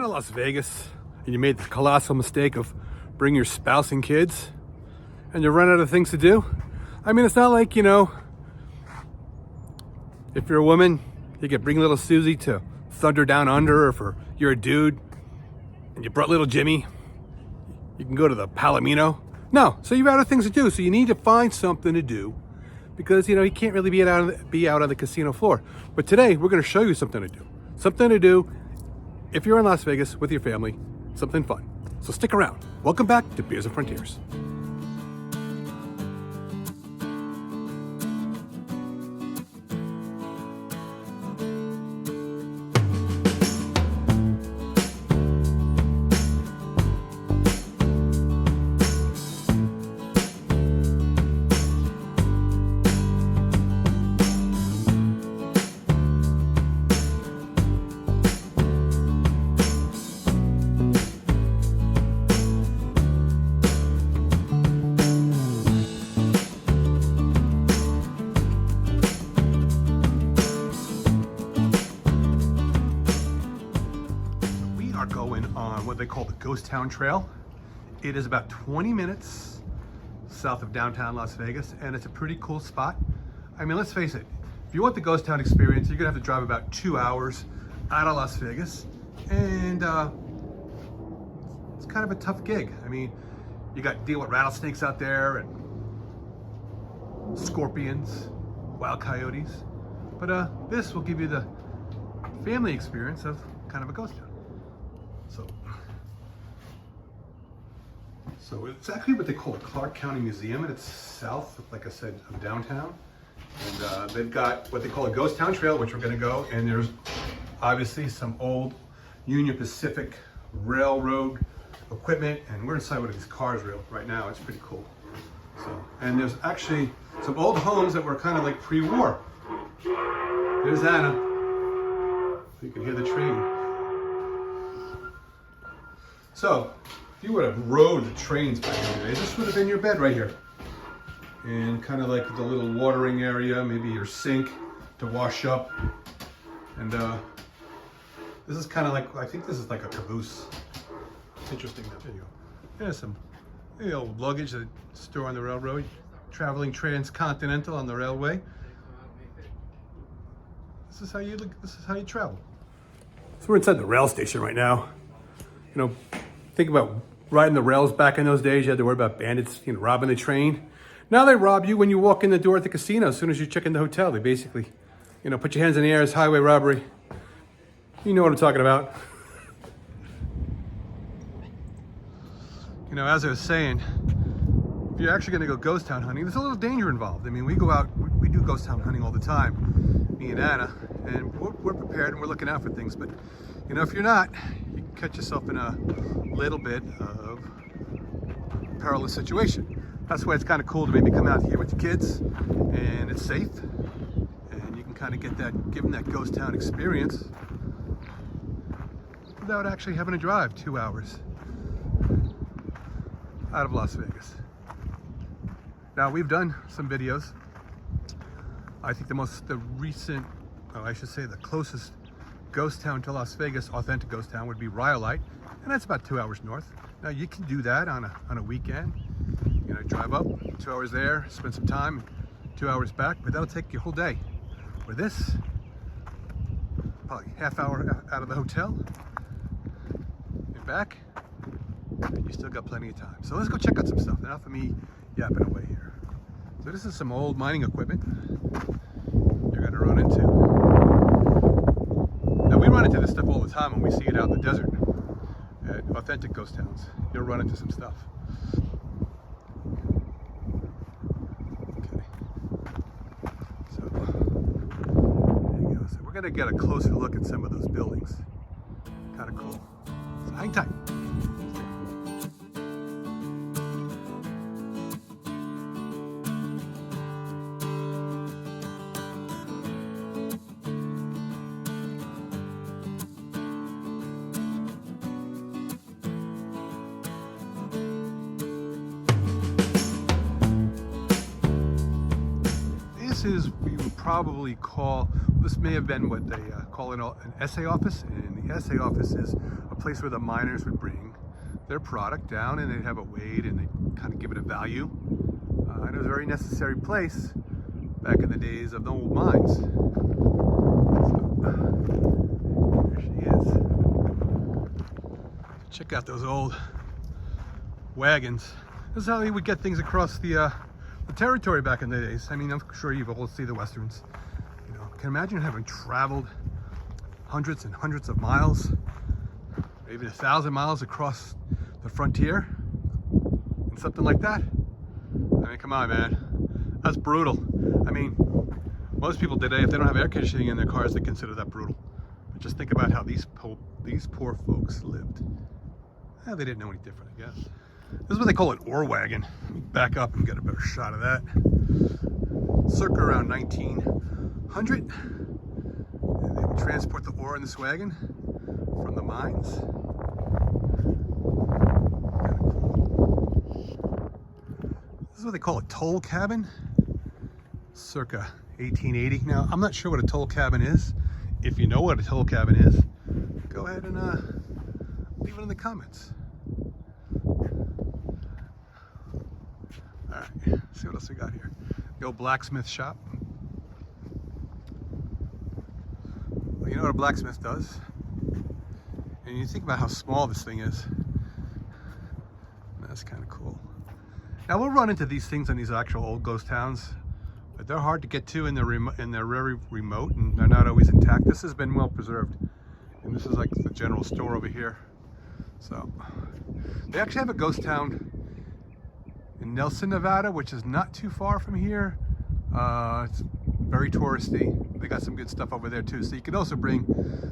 to Las Vegas and you made the colossal mistake of bringing your spouse and kids and you run out of things to do, I mean, it's not like, if you're a woman, you could bring little Susie to Thunder Down Under, or if you're a dude and you brought little Jimmy, you can go to the Palomino. No, so you're out of things to do, so you need to find something to do because, you can't really be out on the casino floor. But today, we're going to show you something to do. Something to do if you're in Las Vegas with your family, something fun. So stick around. Welcome back to Beers and Frontiers. What they call the Ghost Town Trail. It is about 20 minutes south of downtown Las Vegas, and it's a pretty cool spot. I mean, let's face it, if you want the Ghost Town experience, you're gonna have to drive about 2 hours out of Las Vegas, and it's kind of a tough gig. I mean, you got to deal with rattlesnakes out there and scorpions, wild coyotes, but this will give you the family experience of kind of a ghost town. So it's actually what they call a Clark County Museum, and it's south, like I said, of downtown. And they've got what they call a Ghost Town Trail, which we're gonna go, and there's obviously some old Union Pacific Railroad equipment, and we're inside one of these cars right now. It's pretty cool. So, and there's actually some old homes that were kind of like pre-war. There's Anna. You can hear the train. So, if you would have rode the trains back in the day, this would have been your bed right here. And kind of like the little watering area, maybe your sink to wash up. And this is kind of like, I think this is like a caboose. Interesting, that video. There's some old luggage that store on the railroad, traveling transcontinental on the railway. This is how you travel. So we're inside the rail station right now. Think about riding the rails back in those days. You had to worry about bandits, robbing the train. Now they rob you when you walk in the door at the casino. As soon as you check in the hotel, they basically, put your hands in the air as highway robbery. You know what I'm talking about. As I was saying, if you're actually gonna go ghost town hunting, there's a little danger involved. I mean, we go out, we do ghost town hunting all the time, me and Anna, and we're prepared and we're looking out for things. But, if you're not, you can catch yourself in a little bit of perilous situation. That's why it's kind of cool to maybe come out here with the kids, and it's safe, and you can kind of give them that ghost town experience without actually having to drive 2 hours out of Las Vegas. Now, we've done some videos. I think the closest ghost town to Las Vegas, authentic ghost town, would be Rhyolite, and that's about 2 hours north. Now, you can do that on a weekend. Drive up, 2 hours there, spend some time, 2 hours back, but that'll take you a whole day. With this, probably half hour out of the hotel, and back, and you still got plenty of time. So let's go check out some stuff. Enough of me yapping away here. So this is some old mining equipment you're gonna run into. Now, we run into this stuff all the time when we see it out in the desert at authentic ghost towns. You'll run into some stuff. Okay. So there you go. So we're gonna get a closer look at some of those buildings. Kind of cool. So hang tight. probably call, this may have been what they call an essay office, and the essay office is a place where the miners would bring their product down and they'd have it weighed and they'd kind of give it a value. And it was a very necessary place back in the days of the old mines. So, there she is. Check out those old wagons. This is how they would get things across the territory back in the days. I mean, I'm sure you've all seen the Westerns. You know, can you imagine having traveled hundreds and hundreds of miles, maybe 1,000 miles across the frontier and something like that? I mean, come on, man. That's brutal. I mean, most people today, if they don't have air conditioning in their cars, they consider that brutal. But just think about how these poor folks lived. They didn't know any different, I guess. This is what they call an ore wagon. Let me back up and get a better shot of that. Circa around 1900. And they would transport the ore in this wagon from the mines. Kind of cool. This is what they call a toll cabin. Circa 1880. Now, I'm not sure what a toll cabin is. If you know what a toll cabin is, go ahead and leave it in the comments. All right, see what else we got here. The old blacksmith shop. Well, you know what a blacksmith does? And you think about how small this thing is. That's kind of cool. Now we'll run into these things in these actual old ghost towns, but they're hard to get to and they're very remote and they're not always intact. This has been well preserved. And this is like the general store over here. So they actually have a ghost town in Nelson, Nevada, which is not too far from here. It's very touristy. They got some good stuff over there too. So you can also bring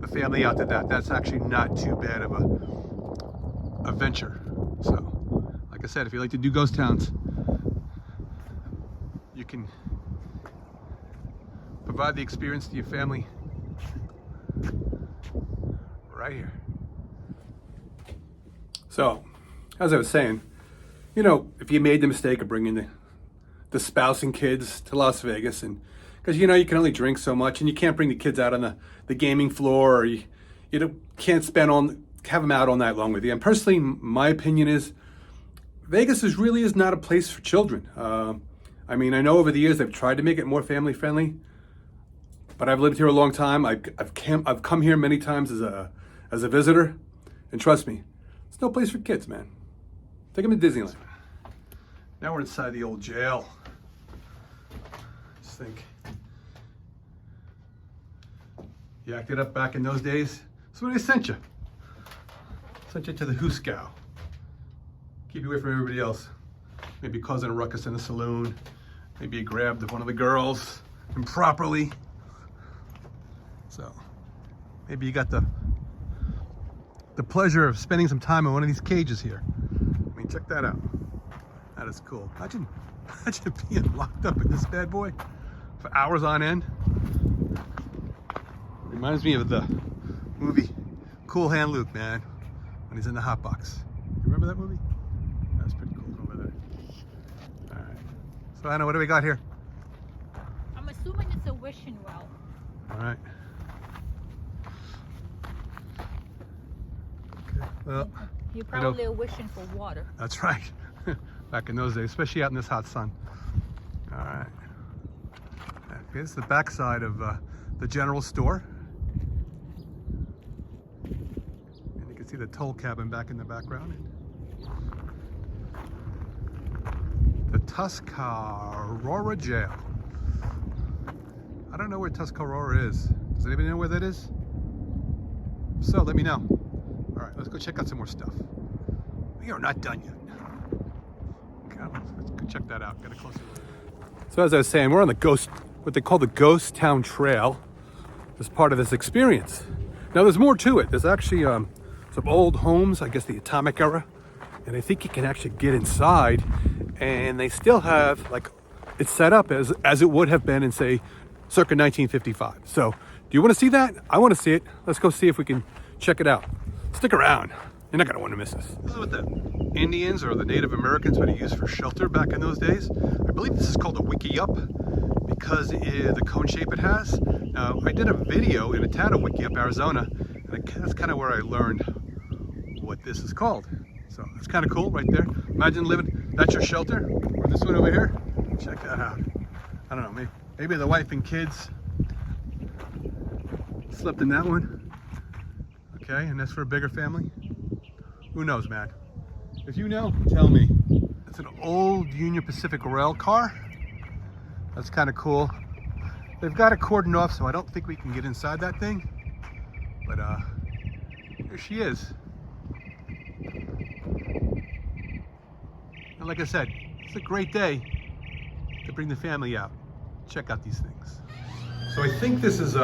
the family out to that. That's actually not too bad of a venture. So, like I said, if you like to do ghost towns, you can provide the experience to your family right here. So, as I was saying, you know, if you made the mistake of bringing the spouse and kids to Las Vegas, and because you know you can only drink so much, and you can't bring the kids out on the gaming floor, or you can't have them out all night long with you. And personally, my opinion is Vegas really is not a place for children. I mean, I know over the years they've tried to make it more family friendly, but I've lived here a long time. I've come here many times as a visitor, and trust me, it's no place for kids, man. Take them to Disneyland. Now we're inside the old jail. Just think. You acted up back in those days, that's what they sent you. Sent you to the Hooskow. Keep you away from everybody else. Maybe causing a ruckus in the saloon. Maybe you grabbed one of the girls improperly. So, maybe you got the pleasure of spending some time in one of these cages here. I mean, check that out. That is cool. Imagine being locked up in this bad boy for hours on end. Reminds me of the movie Cool Hand Luke, man, when he's in the hot box. You remember that movie? That's pretty cool over there. All right. So Anna, what do we got here? I'm assuming it's a wishing well. All right. Okay. Well, you're probably wishing for water. That's right. Back in those days, especially out in this hot sun. All right. Here's the back side of the general store. And you can see the toll cabin back in the background. The Tuscarora Jail. I don't know where Tuscarora is. Does anybody know where that is? If so, let me know. All right, let's go check out some more stuff. We are not done yet. Okay, let's go check that out. Get a closer look. So as I was saying, we're on what they call the Ghost Town Trail as part of this experience. Now there's more to it. There's actually some old homes, I guess the Atomic era, and I think you can actually get inside, and they still have, like, it's set up as it would have been in, say, circa 1955. So do you want to see that? I want to see it. Let's go see if we can check it out. Stick around. You're not going to want to miss this. This is what the Indians or the Native Americans would have used for shelter back in those days. I believe this is called a wiki-up. because the cone shape it has. Now, I did a video in a town of Wickiup, Arizona, and that's kind of where I learned what this is called. So it's kind of cool right there. Imagine living, that's your shelter, or this one over here. Check that out. I don't know, maybe the wife and kids slept in that one. Okay, and that's for a bigger family. Who knows, man? If you know, tell me. It's an old Union Pacific rail car. That's kind of cool. They've got it cordoned off, so I don't think we can get inside that thing. But here she is. And like I said, it's a great day to bring the family out. Check out these things. So I think this is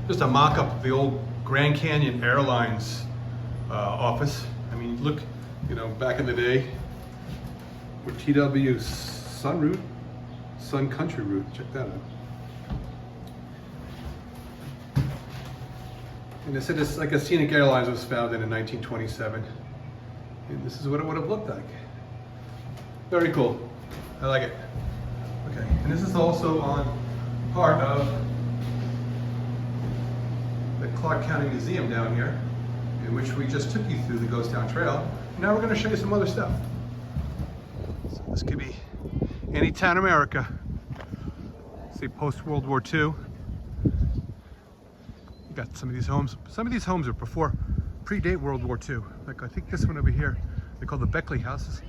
just a mock-up of the old Grand Canyon Airlines office. I mean, look, you know, back in the day, with TW's Sun Country route. Check that out. And they said it's like a Scenic Airlines was founded in 1927. And this is what it would have looked like. Very cool. I like it. Okay, and this is also on part of the Clark County Museum down here, in which we just took you through the Ghost Town Trail. Now we're going to show you some other stuff. So this could be any town in America. Say post-World War II. You got some of these homes. Some of these homes are predate World War II. Like I think this one over here, they call the Beckley House.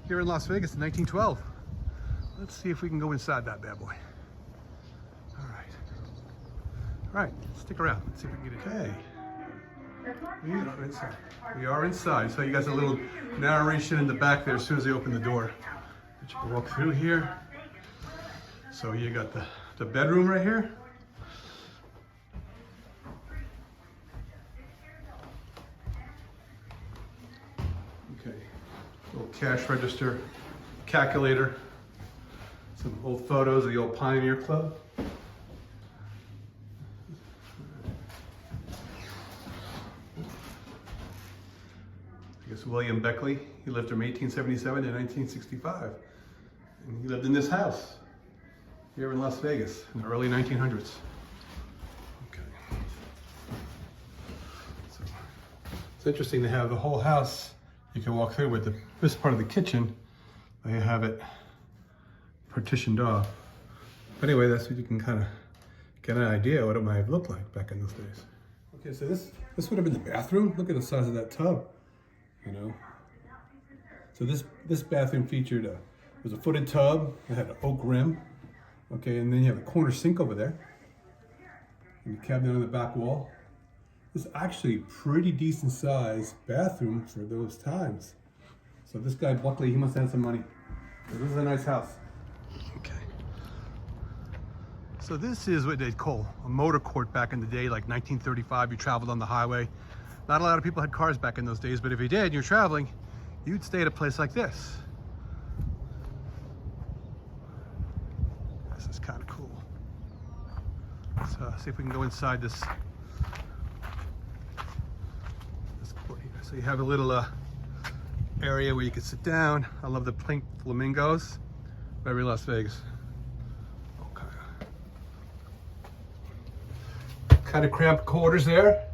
Here in Las Vegas in 1912. Let's see if we can go inside that bad boy. All right, stick around. Let's see if we can get in. Okay. We are inside. We are inside. So you guys a little narration in the back there as soon as they open the door. But you can walk through here. So you got the bedroom right here. Okay. Little cash register, calculator. Some old photos of the old Pioneer Club. I guess William Beckley, he lived from 1877 to 1965. And he lived in this house here in Las Vegas in the early 1900s. Okay. So it's interesting to have the whole house you can walk through with this part of the kitchen. They have it partitioned off. But anyway, that's what you can kind of get an idea what it might have looked like back in those days. Okay, so this would have been the bathroom. Look at the size of that tub. You know, so this bathroom featured was a footed tub. It had an oak rim. Okay, and then you have a corner sink over there, and a cabinet on the back wall. This is actually a pretty decent sized bathroom for those times. So this guy Buckley, he must have had some money. So this is a nice house. Okay. So this is what they'd call a motor court back in the day, like 1935. You traveled on the highway. Not a lot of people had cars back in those days, but if you did, and you're traveling, you'd stay at a place like this. This is kind of cool. Let's see if we can go inside this court here. So you have a little area where you can sit down. I love the pink flamingos. Very Las Vegas. Okay. Kind of cramped quarters there.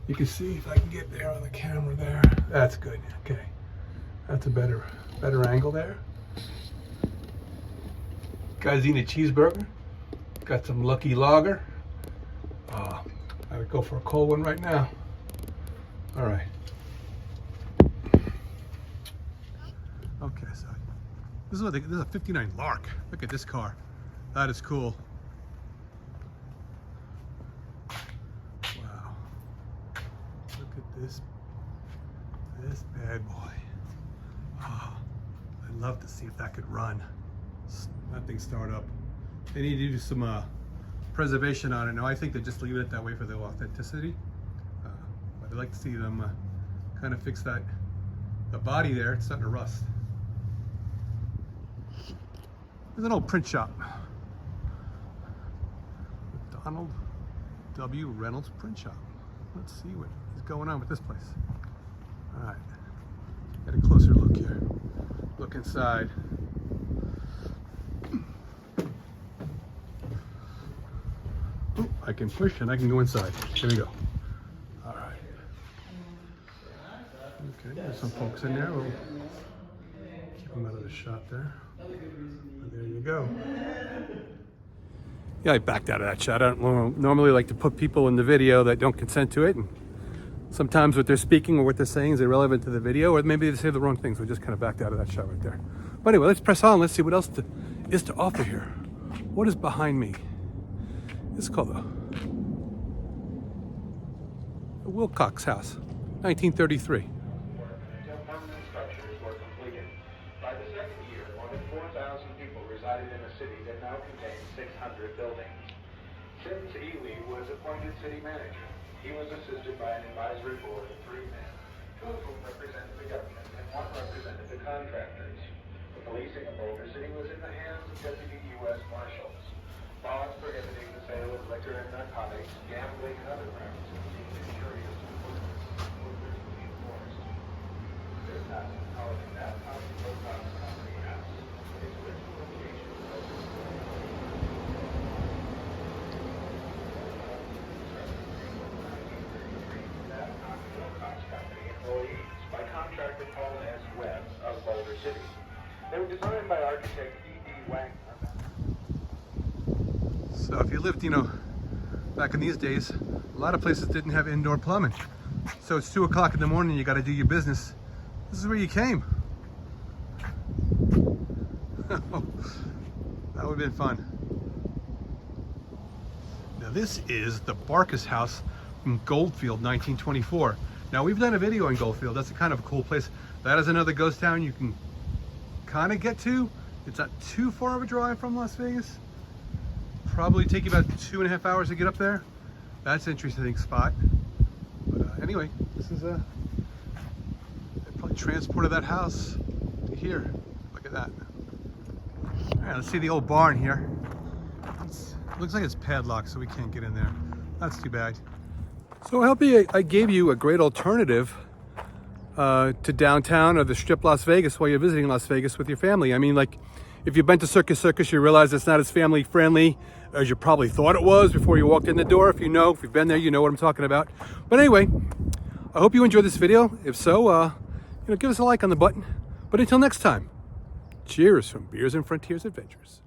You can see if I can get there on the camera there. That's good. Okay. That's a better angle there. Guys eating a cheeseburger. Got some Lucky Lager. I would go for a cold one right now. All right. Okay, so this is a 59 Lark. Look at this car. That is cool. Wow. Look at this bad boy. Oh, I'd love to see if that could run. That thing start up. They need to do some preservation on it. No, I think they just leave it that way for the authenticity. But I'd like to see them kind of fix the body there. It's starting to rust. There's an old print shop. Donald W. Reynolds Print Shop. Let's see what is going on with this place. All right, get a closer look here. Look inside. I can push and I can go inside. Here we go. All right. Okay, there's some folks in there. We'll keep them out of the shot there. And there you go. Yeah, I backed out of that shot. I don't normally like to put people in the video that don't consent to it. And sometimes what they're speaking or what they're saying is irrelevant to the video, or maybe they say the wrong thing, so I just kind of backed out of that shot right there. But anyway, let's press on. Let's see what else is to offer here. What is behind me? This is called the Wilcox House, 1933. Until permanent structures were completed. By the second year, more than 4,000 people resided in a city that now contains 600 buildings. Since Ely was appointed city manager, he was assisted by an advisory board of 3 men, 2 of whom represented the government and 1 represented the contractors. The policing of Boulder City was in the hands of deputy U.S. Marshals. Laws prohibiting the sale of liquor and narcotics, gambling, and other practices deemed injurious to workers were rigidly enforced. This house, called that house, Wilcox Company House, its original location was that Wilcox Company employees by contractor Paul S. Webb of Boulder City. They were designed by architect E.D. Wagner. So if you lived, back in these days, a lot of places didn't have indoor plumbing. So it's 2 o'clock in the morning, you got to do your business. This is where you came. That would have been fun. Now this is the Barkus House from Goldfield, 1924. Now we've done a video on Goldfield. That's a kind of a cool place. That is another ghost town you can kind of get to. It's not too far of a drive from Las Vegas. Probably take you about 2.5 hours to get up there. That's an interesting spot. But anyway, this is they probably transported that house to here. Look at that. All right, let's see the old barn here. Looks like it's padlocked, so we can't get in there. That's too bad. So I hope I gave you a great alternative to downtown or the Strip Las Vegas while you're visiting Las Vegas with your family. I mean, like, if you've been to Circus Circus, you realize it's not as family friendly as you probably thought it was before you walked in the door. If you've been there, you know what I'm talking about. But anyway, I hope you enjoyed this video. If so, give us a like on the button. But until next time, cheers from Beers and Frontiers Adventures.